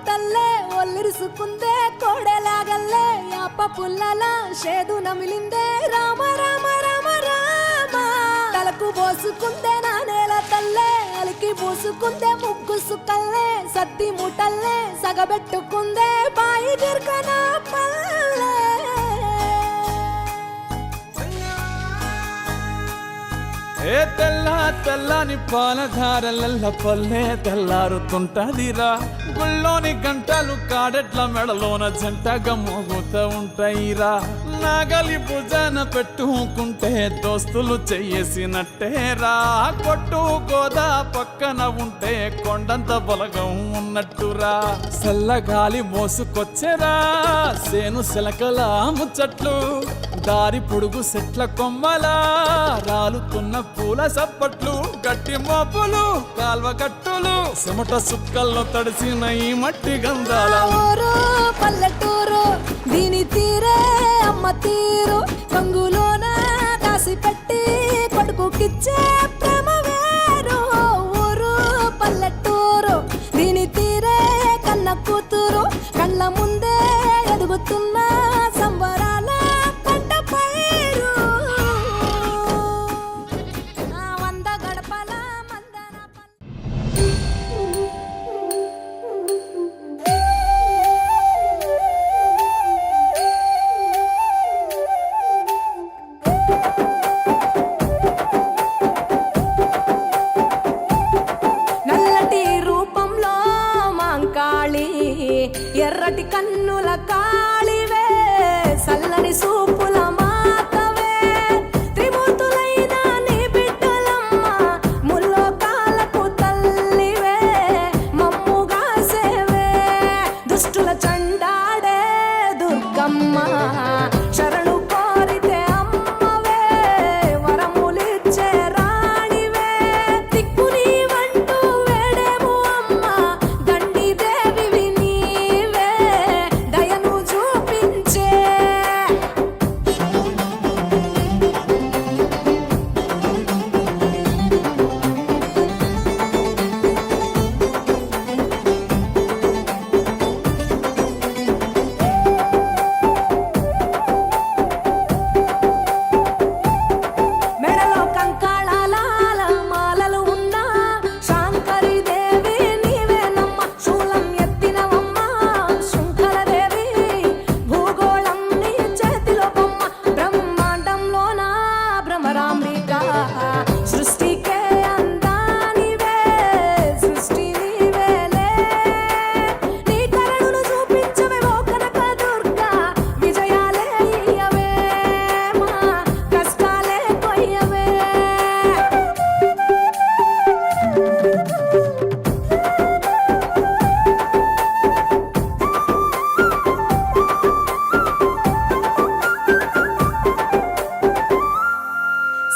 తల్లే ఒల్లిరుసుకుందే కోడెలాగల్లే యాప పుల్లల షేదు నమిలిందే రామ రామ రామ రామ తలకు పోసుకుందే నా నేల తల్లే అలికి పూసుకుందే ముగ్గు సుక్కల్లే సద్ది ముటల్లే సగబెట్టుకుందే బాయి గిర్కన పల్లె ఏ తెల్ల తెల్లని పాలధారలల్ల పల్లె తెల్లారుతుంటదిరా గుళ్ళోని గంటలు కాడెట్ల మెడలోన జంటగా మోగుతూ ఉంటాయిరా నాగలి భుజాన పెట్టుకుంటే దోస్తులు చెయ్యేసినట్టేరా కొట్టు గోదా పక్కన ఉంటే కొండంత బలగం ఉన్నట్టురా చల్లగాలి మోసుకొచ్చెరా సేను శిలకల ముచ్చట్లు దారి పొడుగు చెట్ల కొమ్మలా రాలుతున్న పూల సప్పట్లు గట్టి మోపులు కాల్వ గట్టులు చెమట సుక్కల్లో తడిసిన ఈ మట్టి గంధాల ఊరు పల్లెటూరు దీని తీరే అమ్మ తీరు కంగులోన దాసి పెట్టి కొడుకుకిచ్చే ప్రేమ వేరు ఊరు పల్లెటూరు దీని తీరే కన్న కూతురు కళ్ళ ముందే ఎదుగుతున్న సంబరాల పంట పైరు వంద గడపల మందన నల్లటి రూపంలో మాంకాళి ఎర్రటి కన్నుల కాళివే సల్లని సూపుల మాతవే త్రిమూర్తులైన నీ బిడ్డలమ్మ ముల్లోకాలకు తల్లివే మమ్ముగా సేవే దుష్టుల చండాడే దుర్గమ్మ శరణు కోరితే అమ్మవే వరములిచ్చే రాణివే దిక్కుని వంటూ వేడేము అమ్మ దండి దేవివి నీవే దయను చూపించే మెడలో కంకాళాల మాలలు ఉన్నా శాంకరి దేవి నీవేనమ్మ శూలం ఎత్తినవమ్మ శృంఖలదేవి భూగోళం నీ చేతిలో బొమ్మ బ్రహ్మాండంలోన భ్రమరాంబిక సృష్టికే అందానివే సృష్టి నీవేలే నీ కరుణను చూపించవే ఓ కనక దుర్గా విజయాలే ఇయ్యవే మా కష్టాలే కొయ్యవే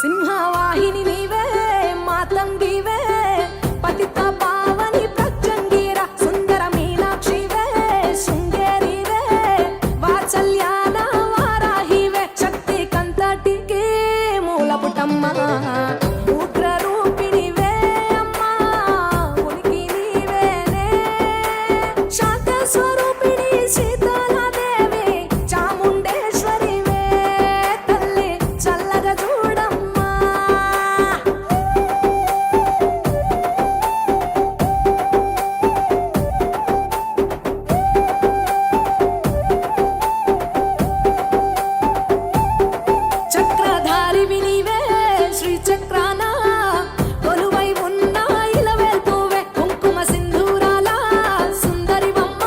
సింహవాహిని నీవే మాతంగివే పతిత పావని ప్రత్యంగిర సుందర మీనాక్షివే శృంగేరివే వాత్సల్యాన వారాహివే శక్తి కంతటికి మూలపుటమ్మ ఉగ్ర రూపిణివే అమ్మా ఉనికి నీవేనే శాంత స్వరూపిణి సీతాలాదేవి చాముండేశ్వరివే తల్లి చల్లగా చూడమ్మా చక్రధారివి నీవే శ్రీ చక్రాన కొలువై ఉన్న ఇలవేల్పువే కుంకుమ సింధూరాల సుందరివమ్మ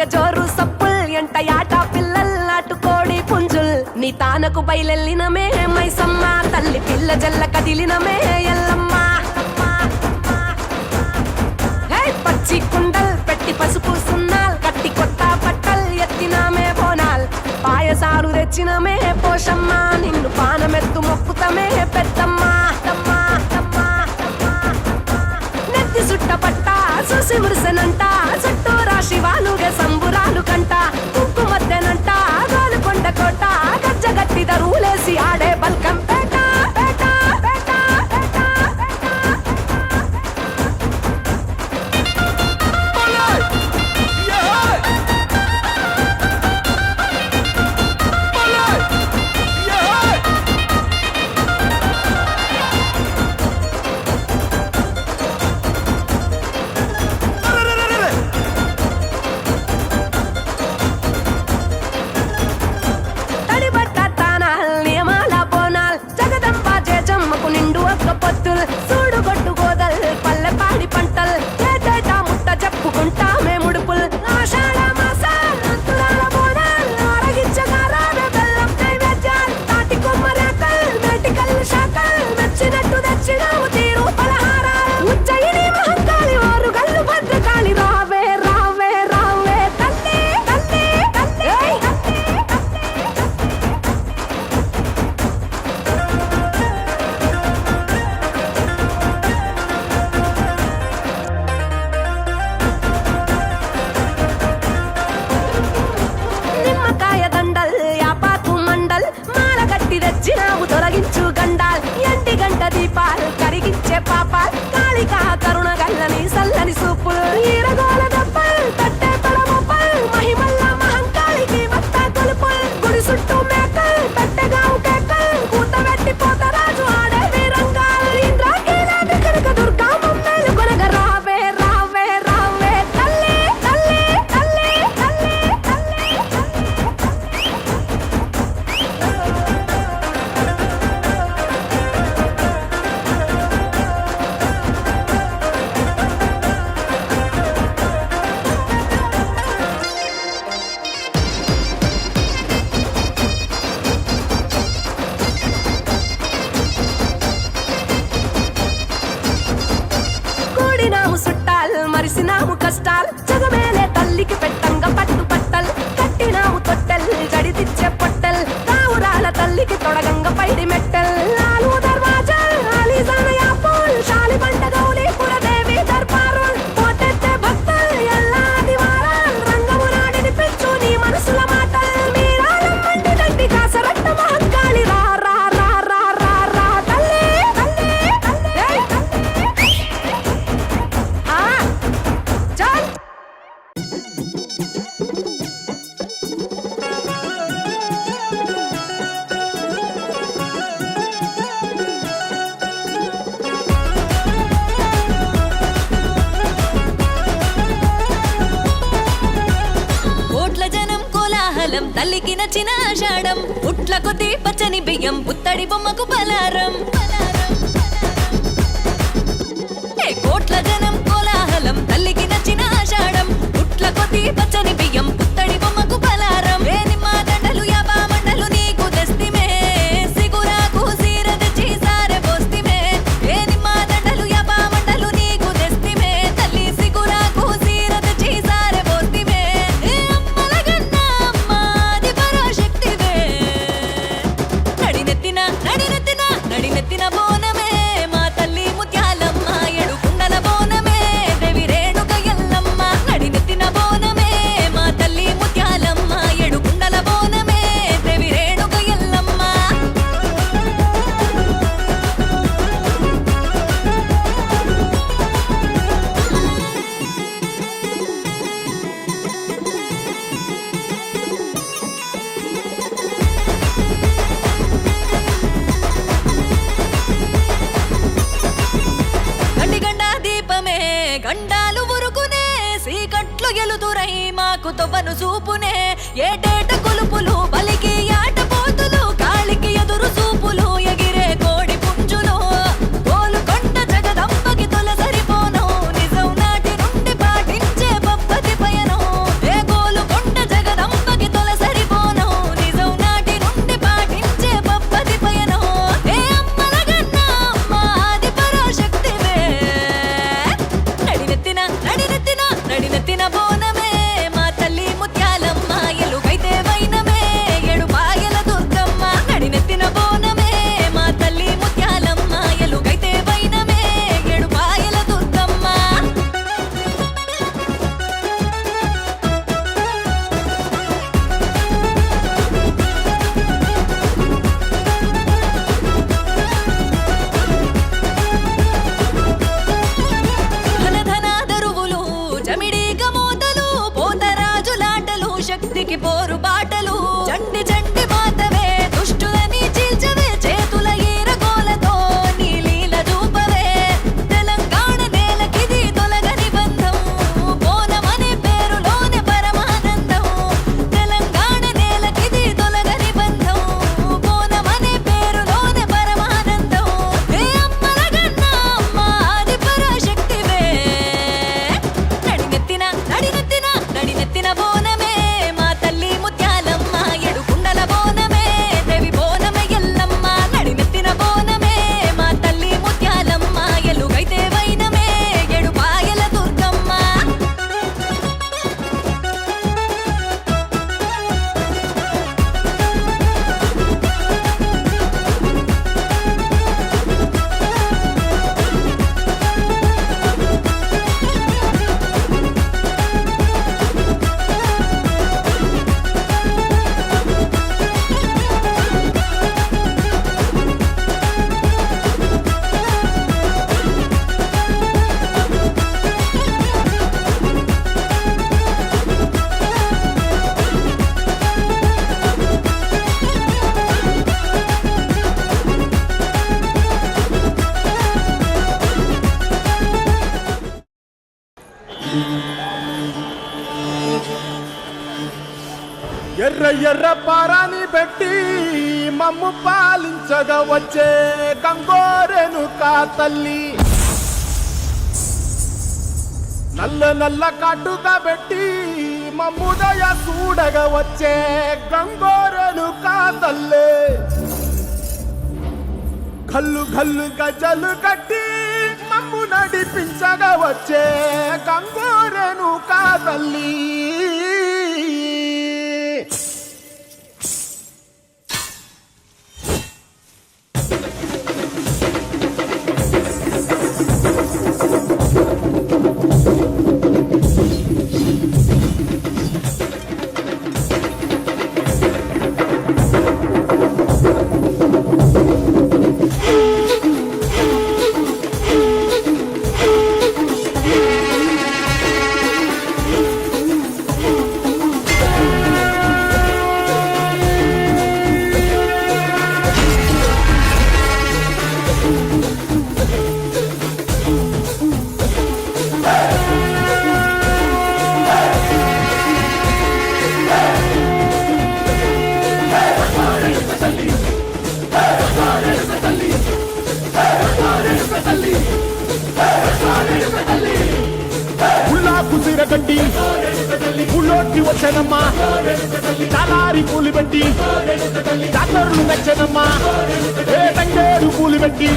సాగే జోరు సప్పుల్ ఎంట యాట పిల్లల్ నాటుకోడి పుంజుల్ నీ తానకు బయలెల్లినమే మైసమ్మ తల్లి పిల్ల జల్ల కదిలినమే ఎల్లమ్మ పచ్చి కుండల్ పెట్టి పసుపు సున్నాల్ కట్టి కొత్త బట్టల్ ఎత్తినామే బోనాల్ పాయసాలు తెచ్చినమే పోషమ్మ నిన్ను పానమెత్తు మొక్కుతమే పెద్దమ్మ నెత్తి సుట్ట పట్ట చూసి మురిసెనంట చుట్టూ రాశి వాలుగే సంబురాలు కంట ఉక్కు మద్దెనంట గోలుకొండ కోట గజ్జ గట్టి దరువులేసి ఆడే బల్కం పేట పేట పేట నిండు ఒక్క పొత్తులు సూడు గొట్టు గోదల్ పల్లె పాడి పంటల్ ఏటేటా ముట్ట చెప్పుకుంటామే ముడుపుల్ ఆషాఢ మాసాల బోనాల్ ఆరగించగారామే బెల్లం నైవేద్యాల్ తాటి కొమ్మరేకల్ మేటికల్ శాకల్ మెచ్చినట్టు తెచ్చినాము తీరు పలహారాలు ఉజ్జయిని మహంకాళి ఓరు గల్లు భద్రకాళి రావే రావే రావే తల్లి తల్లి తల్లి నిమ్మకాయ దండల్ యాపాకు మండల్ మాల గట్టి తెచ్చినావు తొలగించు గండాల్ ఎంటి గంట దీపాల్ కరిగించే పాపాల్ కాళికా కరుణ గల్లని సల్లని సూపుల్ ఈరగోల దప్పల్ తట్టే తొడముపల్ మహిమల్ల మహంకాళికి మత్త కొలుపుల్ గుడి చుట్టూ మేకల్ పెట్టెగావు కేకల్ కూత వెట్టి పోతరాజు ఆడే వీరంగాల్ ఇంద్రాకీలాంటి కనక దుర్గా మమ్మేలు కొనగ రావే రావే రావే తల్లి తల్లి తల్లి తల్లి తల్లి కూడినాము సుట్టాల్ మరిసినాము కష్టాల్ జగమేలే తల్లికి పెట్టంగ పట్టు పట్టల్ కట్టినాము తొట్టెల్ జడితిచ్చే పొట్టెల్ కావురాల తల్లికి తొడగంగ పైడి మెట్టెల్ నాలుగు దర్వాజాల్ ఆలీజాన యాపూల్ శాలి బండ గౌలి పురదేవి దర్బారుల్ పోటెత్తే భక్తల్ ఎల్లాది వారాల్ రంగమునాడిని పెంచు నీ మనసుల మాటల్ మీరాలం మండి దండి కాసరట్ట మహంకాళి రా రా రా రా రా రా తల్లి తల్లి తల్లి ఆ చల్ కోట్ల జనం కోలాహలం తల్లికి నచ్చిన ఆషాఢం పుట్ల కొద్ది పచ్చని బియ్యం పుత్తడి బొమ్మకు పలారం కోట్ల జనం కోలాహలం తల్లికి నచ్చిన ఆషాఢం పుట్ల కొద్ది పచ్చని బియ్యం పుత్తడి బొమ్మకు పలారం ఏ నిమ్మ దండలు యాబా మండలు నీకు తెస్తిమే సిగురాకు సీర తెచ్చి సారె పోస్తిమే ఏ నిమ్మ దండలు యాబా మండలు నీకు తెస్తిమే తల్లి సిగురాకు సీర తెచ్చి సారె పోస్తిమే ఏ అమ్మల గన్న అమ్మాది పరాశక్తివే నడినెత్తిన బోనమే మా తల్లి ముత్యాలమ్మ ఎడుకుండల బోనమే దేవి రేణుక ఎల్లమ్మ నడినెత్తిన బోనమే మా తల్లి ముత్యాలమ్మ ఎడుకుండల బోనమే దేవి రేణుక ఎల్లమ్మ గండిగండ దీపమే గండాలు ఉరుకునే సీకట్లు ఎలుతురై మాకు తొవ్వను చూపునే ఏటేట కొలుపులు బలికి ఆట పోతులు కాళికి ఎదురు చూపులు ఎగిరే కోడి పుంజులు గోలుకొండ జగదంబకి తొలసరిపోను నిజం నాటి నుండి పాటించే పప్పతి పయనం ఏ గోలు ఎర్ర ఎర్ర పారాని పెట్టి మమ్ము పాలించగా వచ్చే గంగోరెనుకా తల్లి, నల్ల నల్ల కాటుగా పెట్టి మమ్ముదయ చూడగా వచ్చే గంగోరెనుకా తల్లి, గల్లు గల్లు గజలు కట్టి మమ్ము నడిపించగా వచ్చే గంగోరెనుకా తల్లి. కుసిరగడ్డి పుల్లోకి వచ్చనమ్మా, చాలారి పూలు పెట్టి జాతరలు మెచ్చనమ్మా, ఏ తంగేరు పూలు పెట్టి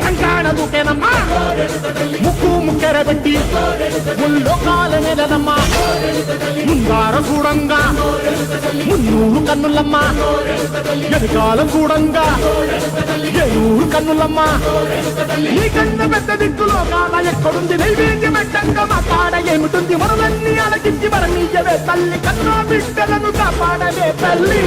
కంకాణ దూకేనమ్మా, ముక్కు ముక్కెర పెట్టి ముల్లోకాల మీదనమ్మా, ముందార చూడంగా మున్నూరు కన్నులమ్మా, ఎదుకాలం చూడంగా ఏనూరు కన్నులమ్మా, ఈ కన్న పెద్ద దిక్కులో కాల ఎక్కడుంది నైవేద్యం పెట్టంగా మాట్లాడ ఏమిటుంది, మనలన్నీ అలకించి మరణీయవే తల్లి, కన్నా బిడ్డలను కాపాడవే తల్లి.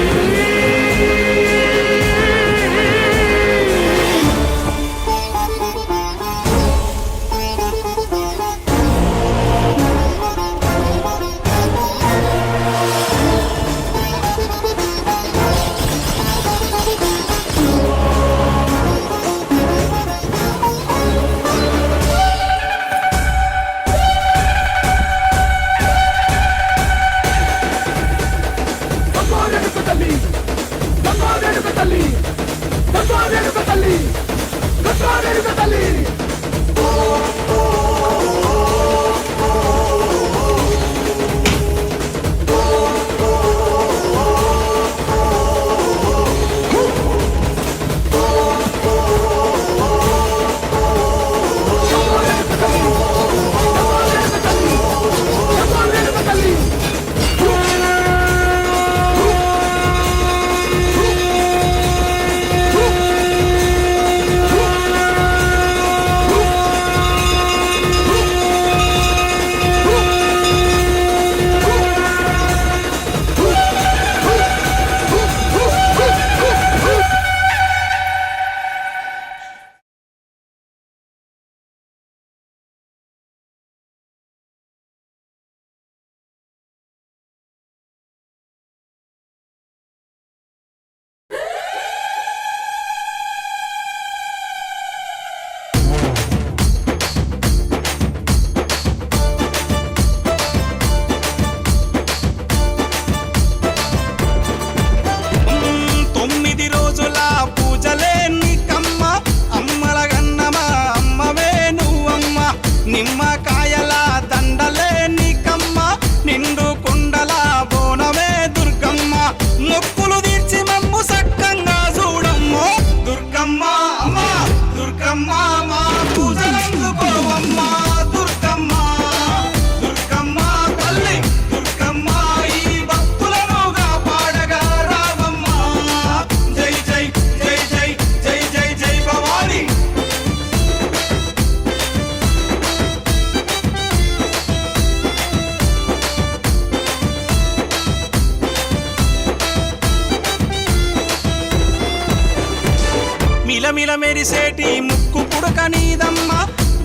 మిలమిల మెరిసేటి ముక్కు పుడక నీదమ్మ,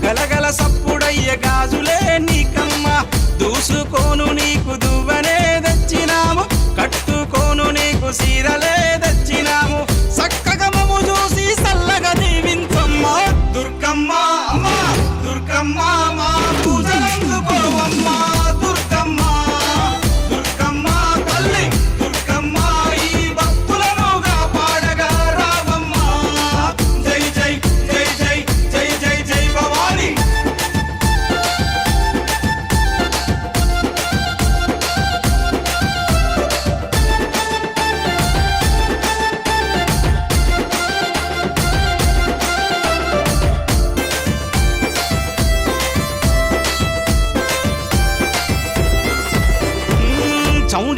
గలగల సప్పుడయ్య గాజులే నీకమ్మ, దూసుకోను నీకు దువ్వనే తెచ్చినాము, కట్టుకోను నీకు సీరలే తెచ్చినాము, చక్కగా మము చూసి సల్లగా దీవించమ్మ దుర్గమ్మ. అమ్మ దుర్గమ్మ మా పూజలందుకోవమ్మ దుర్గమ్మ, దుర్గమ్మ తల్లి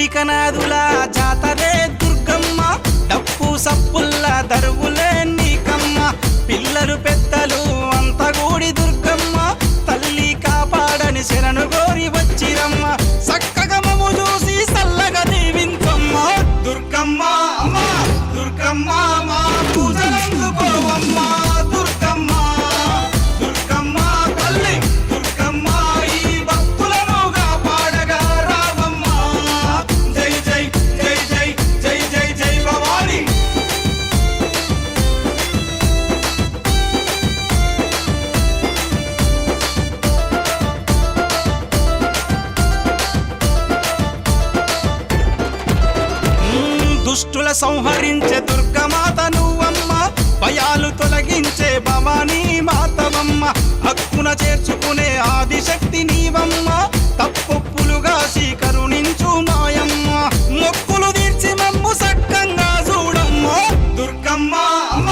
ద్వారికనాథుల జాతరే దుర్గమ్మ డప్పు సప్పుల్ల దరువులే నీకమ్మ పిల్లలు పెద్దలు అంత గూడి దుర్గమ్మ తల్లి కాపాడని శరణు గోరి వచ్చిరమ్మ చక్కగా మమ్ము చూసి సల్లగా దీవించమ్మ దుర్గమ్మ అమ్మ దుర్గమ్మ మా పూజలందుకోవమ్మ దుర్గమ్మ దుర్గమ్మ తల్లి దుర్గమ్మ ఈ భక్తులను కాపాడగా రావమ్మ జై జై జై జై జై జై జై భవాని దుష్టుల సంహరించే దుర్గమాత నువ్వమ్మ భయాలు తొలగించే భవానీ మాతవమ్మ హక్కున చేర్చుకునే ఆదిశక్తి నీవమ్మ తప్పొప్పులుగా కరుణించు మాయమ్మ మొక్కులు తీర్చి మమ్ము సక్కంగా చూడమ్మ దుర్గమ్మ అమ్మ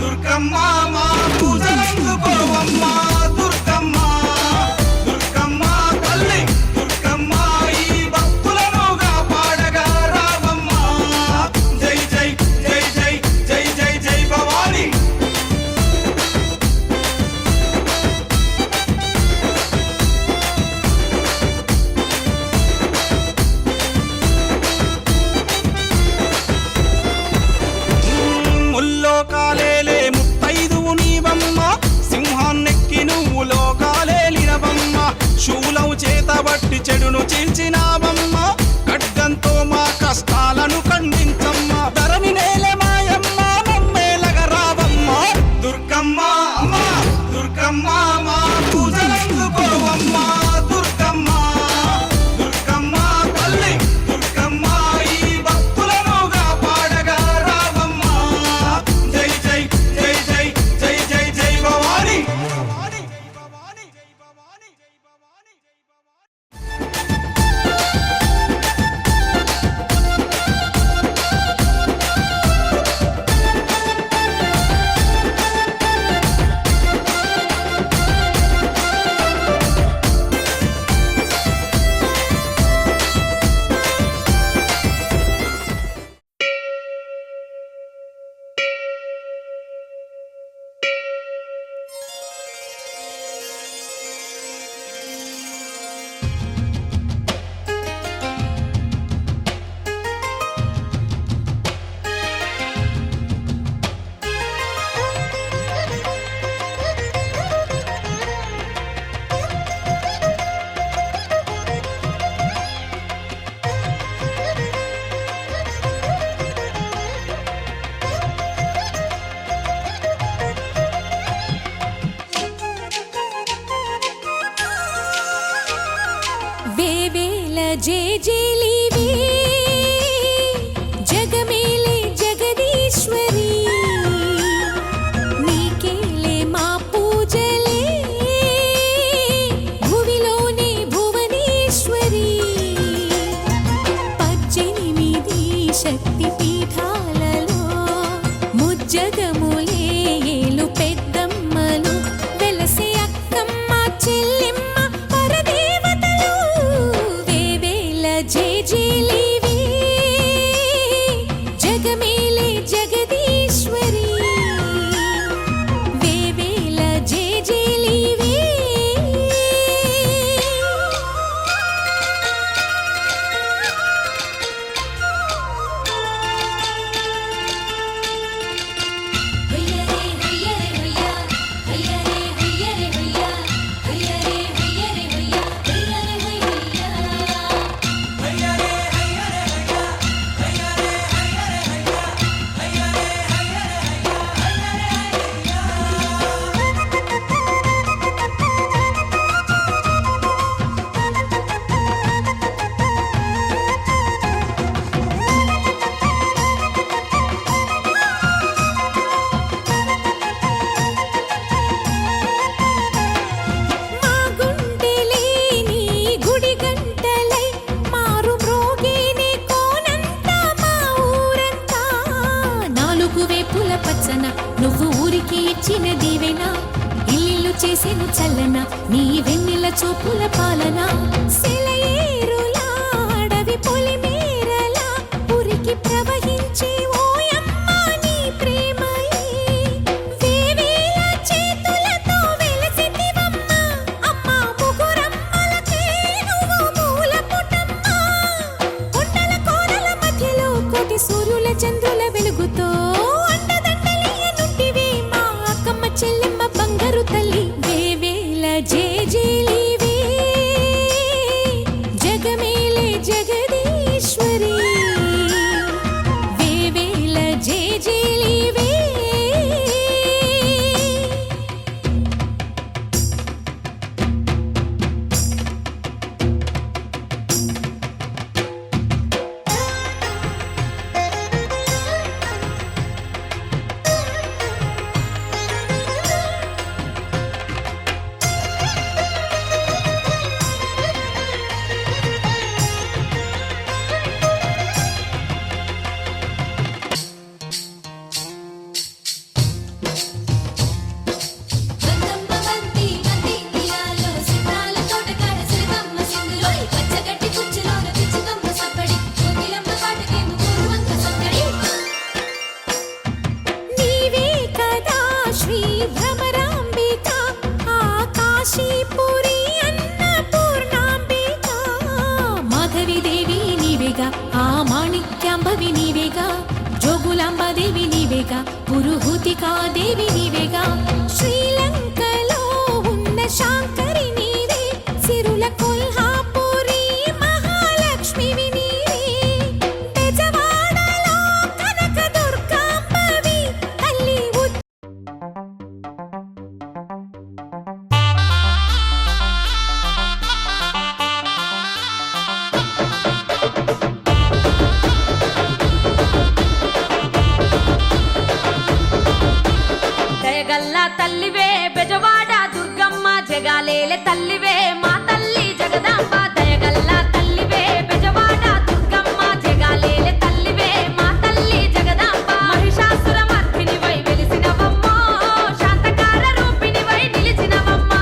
దుర్గమ్మ మా పూజలందుకోవమ్మ దుర్గమ్మ దుర్గమ్మ తల్లి దుర్గమ్మ ఈ భక్తులను కాపాడగా రావమ్మ జై జై జై జై జై జై జై భవాని ముల్లోకాలేలే ముత్తైదువు నీవమ్మ సింహాన్నెక్కి నువ్వు లోకాలేలినవమ్మ శూలం చేతబట్టి చెడును చీల్చినావమ్మ ఖడ్గంతో మా కష్టాలను ఖండించమ్మ ధరణి నేల మాయమ్మ మమ్మేలగ రావమ్మ దుర్గమ్మ అమ్మ దుర్గమ్మ మా పూజలందుకోవమ్మ దుర్గమ్మ దుర్గమ్మ తల్లి దుర్గమ్మ ఈ భక్తులను కాపాడగా రావమ్మ జై జై జై జై జై జై జై భవాని భవాని భవాని జై భవాని జై భవాని జై భవాని వేవేల జేజేలివే జగమేలే జగదీశ్వరి నీకేలే మా పూజలే భువిలోనే భువనేశ్వరి 18 శక్తి పీఠాలలో ముజ్జగములే ఏలు పెద్దమ్మలు వెలసే అక్కమ్మ చెల్లెమ్మ పరదేవతలు వేవేల జేజేలివే జగమేలే జగదీశ్వరి వేవేల జేజేలివే మా గుండెలే నీ గుడి గంటలై మారు మ్రోగేనే కోనంతా మా ఊరంతా నాలుగు వేపుల పచ్చన నువ్వు ఊరికి ఇచ్చిన దీవెన ఇల్లు చేసెను చల్లన నీ వెన్నెల చూపుల పాలన సెలయేరులా అడవి పొలిమే నీవేగా పురుహూతికా దేవి నీవేగా శ్రీలంకలో ఉన్న శాంకరి నీవే సిరుల కొల్హాపురి మహాలక్ష్మివి నీవే బెజవాడలో కనక దుర్గాంబవి తల్లి దయగల్లా తల్లివే బెజవాడ దుర్గమ్మ జగాలేలే తల్లివే మా తల్లి జగదాంబ దయగల్లా తల్లివే బెజవాడ దుర్గమ్మ జగాలేలే తల్లివే మా తల్లి జగదాంబ మహిషాసుర మర్దినివై వెలిసినవమ్మో శాంతకార రూపిణివై నిలిచినవమ్మ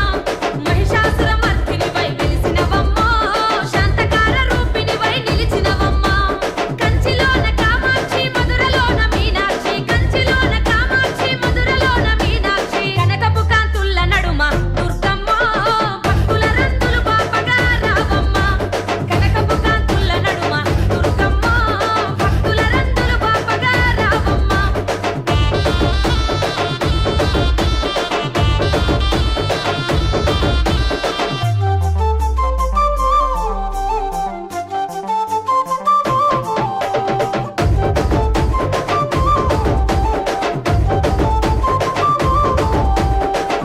మహిషాసుర మర్దినివై వెలిసినవమ్మో శాంతకార రూపిణివై నిలిచినవమ్మ కంచిలోన కామాక్షి మధురలోన మీనాక్షి కంచిలోన కామాక్షి మధురలోన మీనాక్షి కనకపు కాంతుల్ల నడుమ దుర్గమ్మ భక్తుల రందులు బాపగా రావమ్మ కనకపు కాంతుల్ల నడుమ దుర్గమ్మ భక్తుల రందులు బాపగా రావమ్మ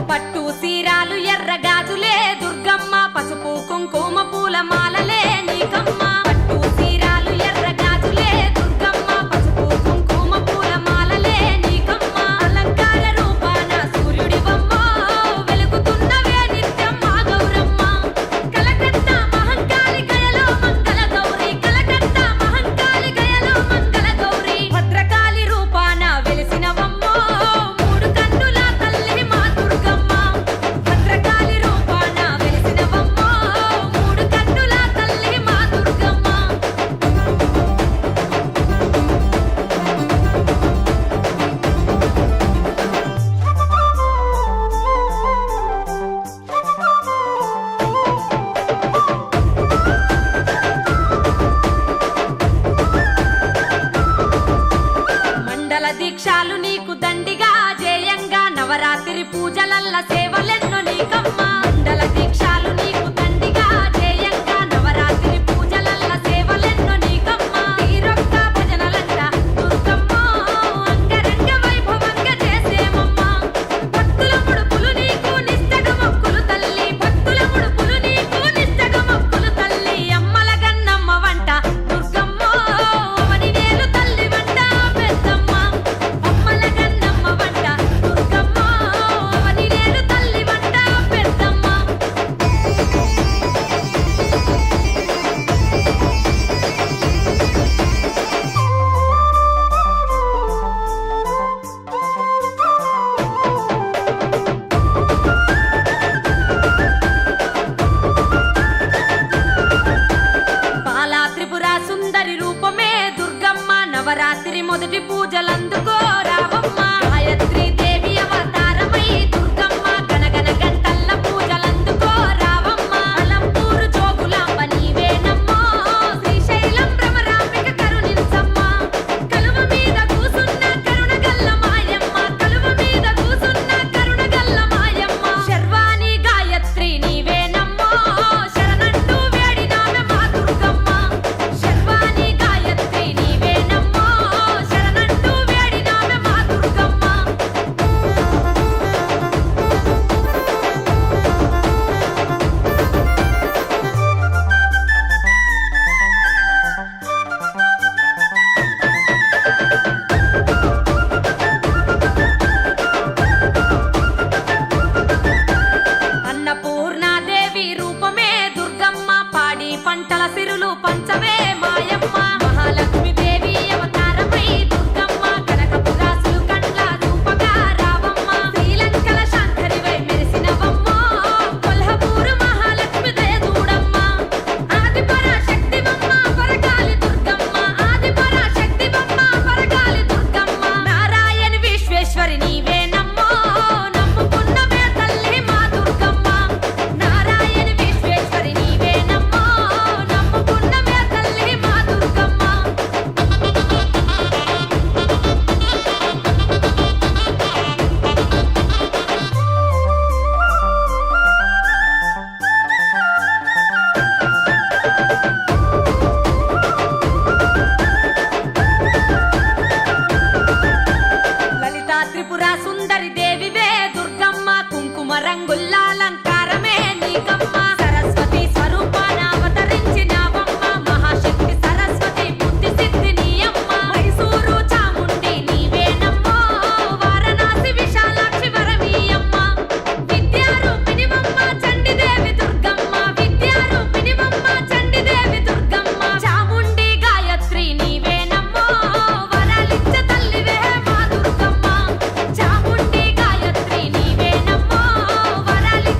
పట్టు సీరాలు ఎర్ర గాజులే దుర్గమ్మ పసుపు కుంకుమ పూల మాలలే నీకమ్మ పట్టు సీరాలు ఎర్ర గాజులే దుర్గమ్మ పసుపు కుంకుమ పూల మాలలే నీకమ్మ అలంకార రూపాన సూర్యుడివమ్మ వెలుగుతున్నవే నిత్యం మా గౌరమ్మ కలకత్తా మహంకాళి గయలో మంగళ గౌరి కలకత్తా మహంకాళి గయలో మంగళ గౌరి భద్రకాళి రూపాన వెలిసినవమ్మో మూడు కన్నుల తల్లి మా దుర్గమ్మ భద్రకాళి రూపాన వెలిసినవమ్మో మూడు కన్నుల తల్లి మా దుర్గమ్మ మండల దీక్షాలు నీకు దండిగా జేయంగా నవరాత్రి పూజలల్ల సేవలెన్నో నీకమ్మ మండల దీక్షాలు నీకు దండిగా జేయంగా నవరాత్రి పూజలల్ల సేవలెన్నో నీకమ్మ తీరొక్క భజనలంట దుర్గమ్మ అంగరంగ వైభవంగా చేసేమమ్మ భక్తుల ముడుపులు నీకు నిష్టగ మొక్కులు తల్లి భక్తుల ముడుపులు నీకు నిష్టగ మొక్కులు తల్లి అమ్మల గన్నమ్మ వంట దుర్గమ్మ అవని నేలు తల్లి వంట పెద్దమ్మ అమ్మల గన్నమ్మ వంట దుర్గమ్మ అవని నేలు తల్లి దేవివే దుర్గమ్మ కుంకుమ రంగుల అలంకారమే నీకమ్మ సరస్వతి స్వరూపాన అవతరించినావమ్మ మహాశక్తి సరస్వతి బుద్ధి సిద్ధి నీ అమ్మ మైసూరు చాముండి నీవేనమ్మో వారణాసి విశాలాక్షి వరమీయమ్మ విద్యారూపిణివమ్మ చండిదేవి దుర్గమ్మ విద్యారూపిణివమ్మ చండిదేవి దుర్గమ్మ చాముండి గాయత్రి నీవేనమ్మో వరాలిచ్చ తల్లివే మా దుర్గమ్మ చాముండి గాయత్రి నీవేనమ్మో వరాలిచ్చ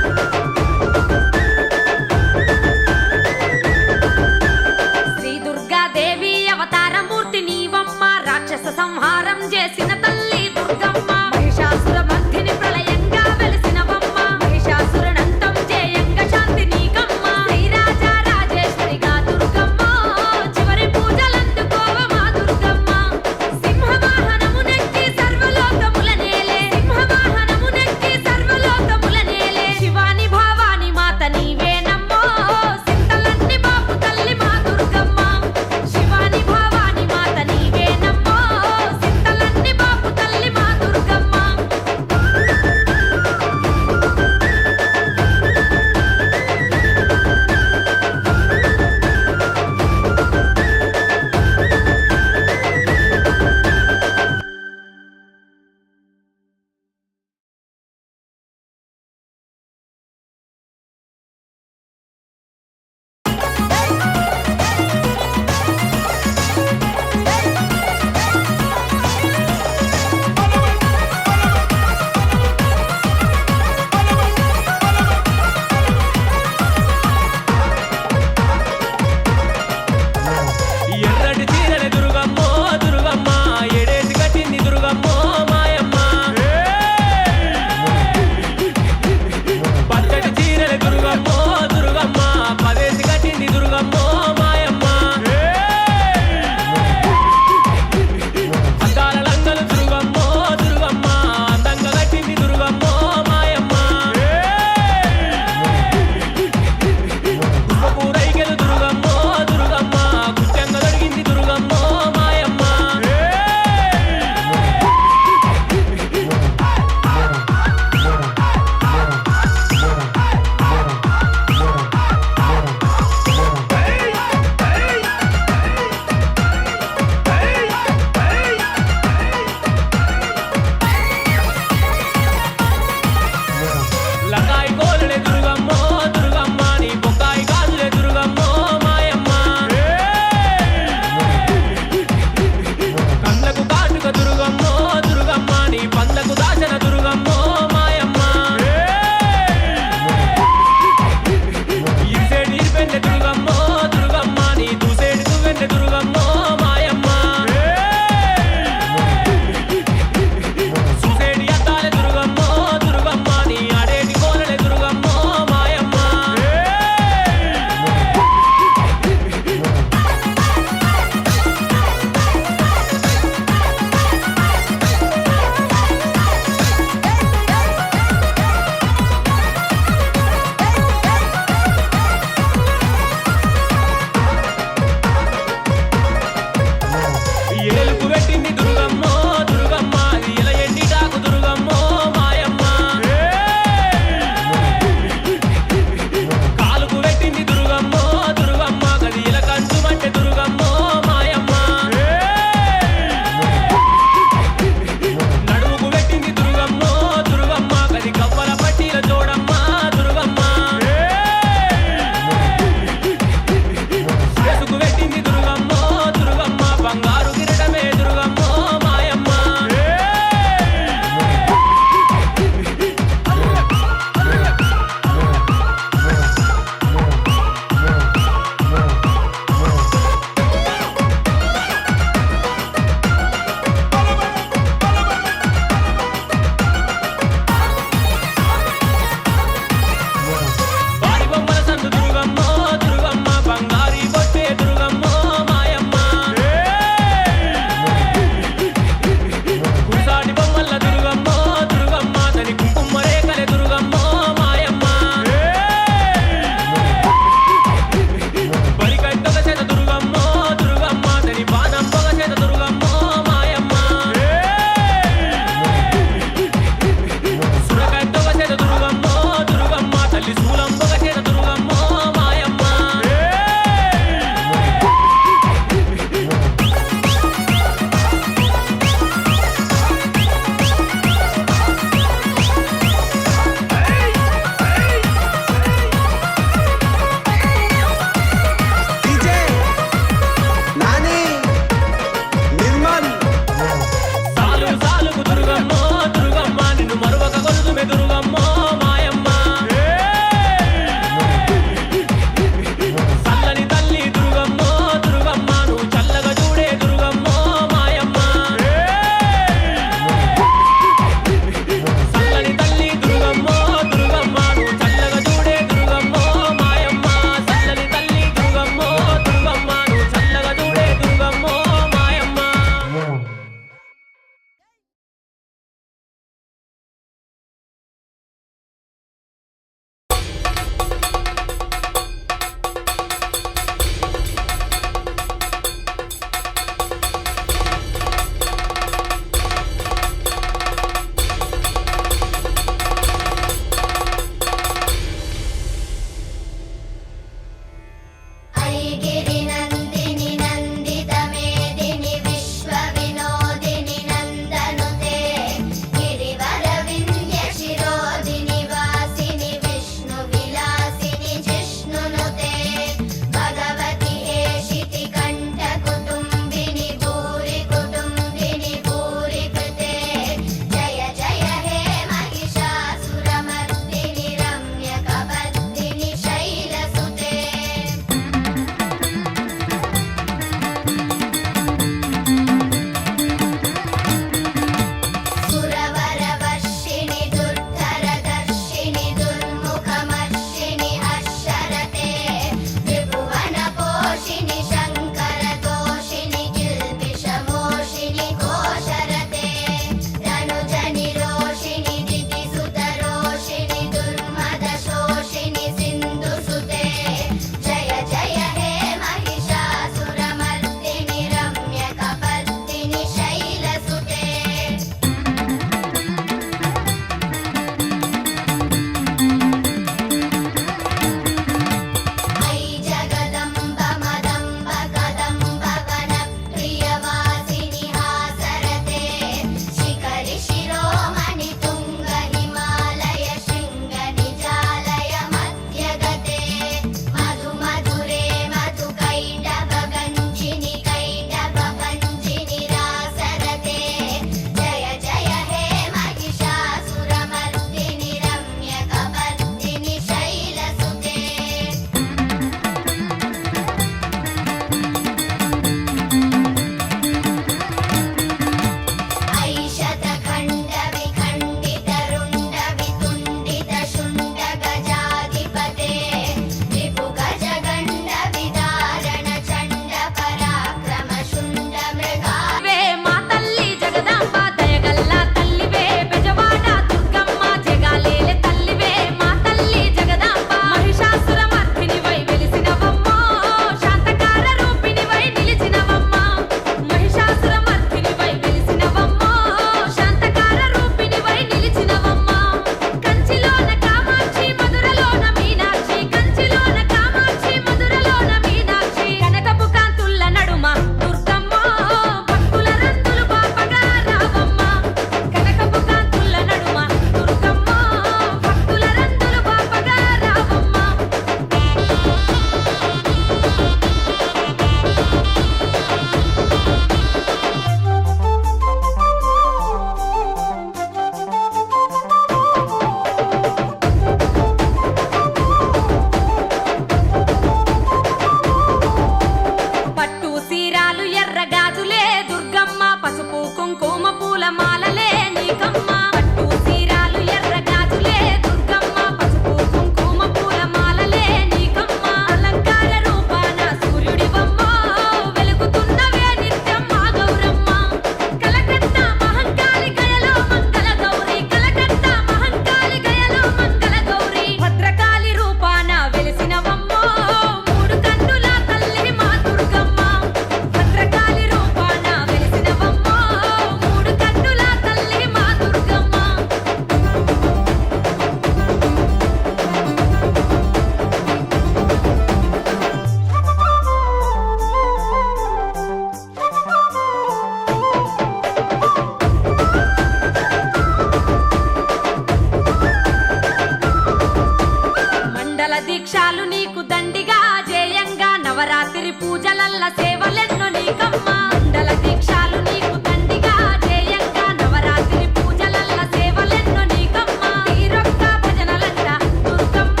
పూజలల్ల సేవలెన్నో నీకమ్మా మండల దీక్షాలు నీకు దండిగా జయంగా నవరాత్రి పూజలల్ల సేవలెన్నో నీకమ్మా తీరొక్క భజనలంట దుర్గమ్మ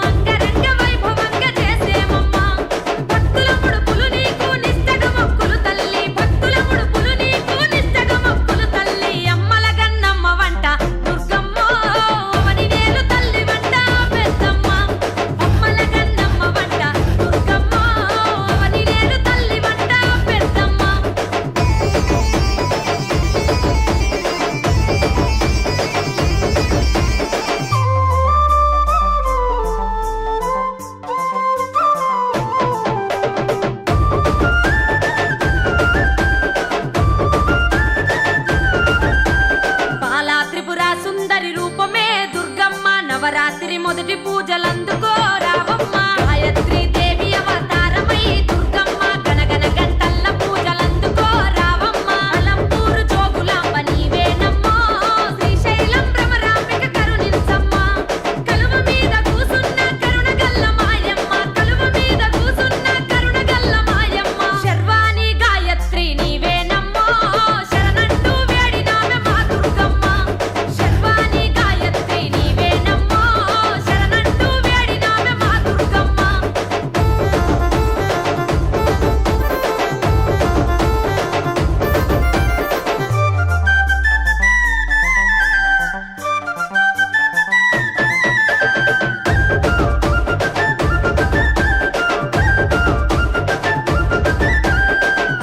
అంగరంగ వైభవంగా చేసేమమ్మా భక్తుల ముడుపులు నీకు నిష్టగ మొక్కులు తల్లి భక్తుల ముడుపులు నీకు నిష్టగ మొక్కులు తల్లి అమ్మల గన్నమ్మ వంట దుర్గమ్మ అవని వేలు తల్లి వంట పెద్దమ్మ అమ్మల గన్నమ్మ వంట దుర్గమ్మ అవని వేలు తల్లి వంట పెద్దమ్మ బాలా త్రిపుర సుందరి రూపమే దుర్గమ్మ నవరాత్రి మొదటి పూజలందుకో రావమ్మ గాయత్రి దేవి అవతారమై దుర్గమ్మ గనగన గంటల్ల పూజలందుకో రావమ్మ అలంపూరు జోగులాంబ నీవేనమ్మో శ్రీశైలం భ్రమరాంబిక కరుణించమ్మ కలువ మీద కూసున్న కరుణగల్ల మాయమ్మ కలువ మీద కూసున్న కరుణగల్ల మాయమ్మ శర్వాణి గాయత్రి నీవేనమ్మో శరణంటూ వేడినామె మా దుర్గమ్మ శర్వాణి గాయత్రి నీవేనమ్మో శరణంటూ వేడినామె మా దుర్గమ్మ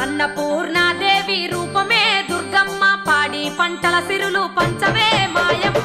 అన్నపూర్ణాదేవి రూపమే దుర్గమ్మ పాడి పంటల సిరులు పంచవే మాయమ్మ